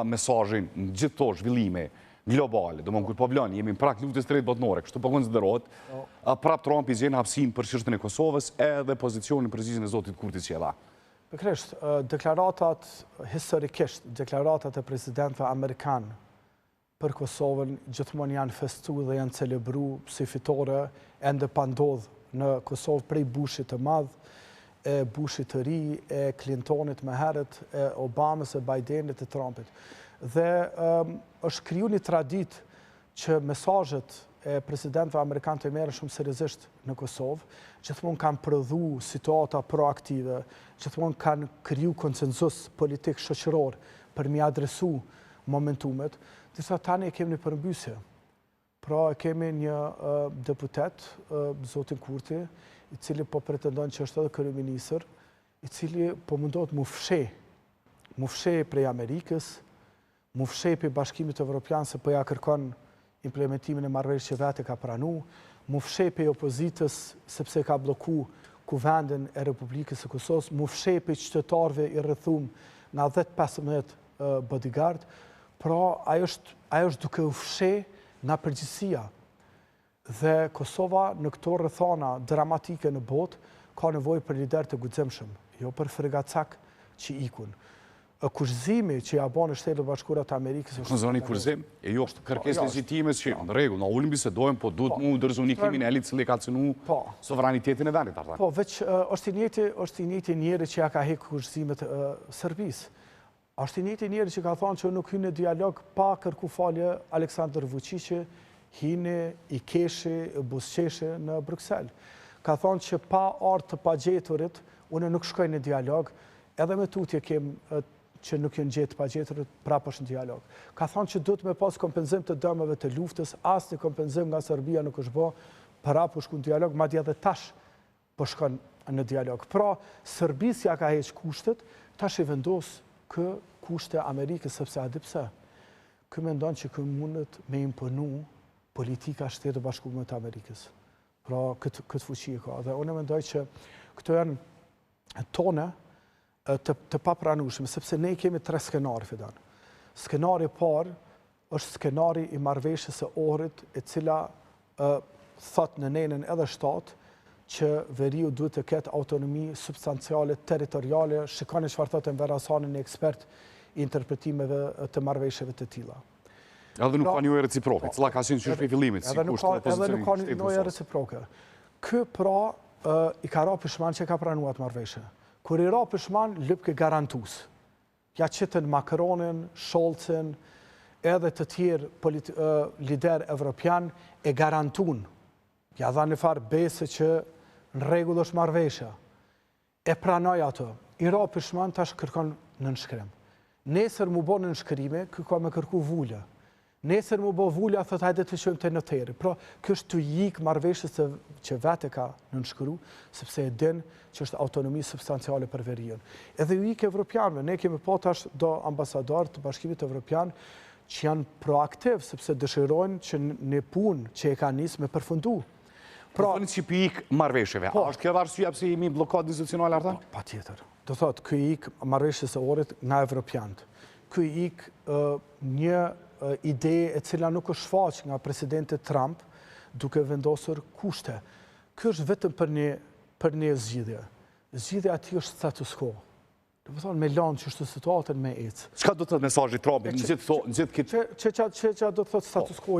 mesazhin në gjithë këto zhvillime globale, do më kur po vloni, jemi në prak luftës së tretë botërore, kështu po konsiderohet, prap Trumpi zgjen hapësinë për çështën e Kosovës edhe pozicionin përgjithshëm e zotit Kurti Sjella. Pikërisht, deklaratat historikisht, deklaratat e presidentëve amerikan për Kosovën gjithmonë janë festu dhe janë celebru si fitore ende pa ndodh në Kosovë prej Bushit të madh, e Bushit të ri, e Clintonit më herët, e Obamës, e Bidenit, e Trumpit. Dhe është kriju një tradit që mesazhet e presidentëve amerikanë të merren shumë seriozisht në Kosovë, gjithmonë kanë prodhu situata proaktive, gjithmonë kanë kriju konsenzus politik shoqëror për mi adresu momentumet, disa tani e kemi një përmbysje. Pra kemi një deputet, zotin Kurti, i cili po pretendon që është edhe kryeministër, i cili po mundohet mu fsheh prej Amerikës, mu fsheh prej Bashkimit Evropian se po ja kërkon implementimin e marrëveshjes që vetë ka pranu, mu fsheh prej opozitës sepse ka bloku kuvendin e Republikës së Kosovës, mu fsheh prej qytetarëve i rrethum nga 10-15 bodyguard, pra ajo është duke u fsheh nga përgjithësia. Dhe Kosova në këto rrethana dramatike në botë ka nevojë për lider të guximshëm, jo për fregacak që ikun. Kurëzimi që ja bën Shtetet e Bashkuara të Amerikës është zoni kurëzim, e jo kërkesë legjitime që në rregull, na ulim bisedojmë, po duhet mu dorëzoni kriminali i cili ka cënu sovranitetin e vendit ata. Po, veç është i njëjti njeri që ja ka hequr kurëzimet Serbisë. Është i njëjti njeri që ka thënë që nuk hyn në dialog pa kërku falje Aleksandar Vučići, hini i keshi, buzëqeshi në Bruksel. Ka thënë që pa ardhur të pagjeturit, unë nuk shkoj në dialog, edhe me tutje kem që nuk janë gjetë pagjeturit, prapë është në dialog. Ka thënë që duhet me pas kompenzim të dëmeve të luftës, asnjë kompenzim nga Serbia nuk është bë, prapë është në dialog, madje edhe tash po shkon në dialog. Pra, Serbisja ka heq kushtet, tash i vendos kë kushte Amerikës, sepse a di pse. Kë mendon që kë mundet me imponu politika Shtetit Bashkuar të Amerikës. Pra, këtë fuqi e ka. Dhe unë mendoj që këto janë tone të papranueshme, sepse ne kemi 3 skenare, Fidan. Skenari i parë është skenari i marrëveshjes së Ohrit, e cila thot në nenën edhe shtatë që veriu duhet të ketë autonomi substanciale territoriale, shikoni çfarë thotë Enver Hasani, një ekspert i interpretimeve të marrëveshjeve të tilla. Edhe nuk ka një reciproke, cila ka qenë qysh për fillimit, si kushte dhe pozicionin edhe nuk ka një reciproke. Ky pra i ka ra pishman që ka pranuar të marrëveshje. Kur i ra pishman, lyp ke garantus. Ja qitën Macronin, Scholzin, edhe të tjerë lider evropian e garantun. Ja dha një farë bese që në rregull është marrëveshja. E pranoj ato. I ra pishman tash kërkon në nënshkrim. Nesër mu bo në nënshkrime, ka me kërku vulja. Nesër mu bo vulja, thot hajde të qëjmë të noteri. Pra, kështë të jikë marrëveshjes që vete ka në nënshkru, sepse e din që është autonomi substanciale për veriun. Edhe ju jikë evropianve, ne kemi po tash do ambasador të Bashkimit Evropian që janë proaktiv, sepse dëshirojnë që në punë që e ka nisë me përfundu. Pra, në që për jikë marrëveshjeve, a është kjo arsyeja pse jemi blokat institucionale arta? Pa tjetër. Do thotë, kjo jikë marrëveshjes së Ohrit nga evropianët. Kjo jikë një ide e cila nuk është shfaq nga presidenti Trump duke vendosur kushte. Kjo është vetëm për një zgjidhje. Zgjidhja ati është status quo. Do të thonë me lanë që është situatën me ecë. Çka do të thotë mesazhi Trumpit? Që do të thotë status quo?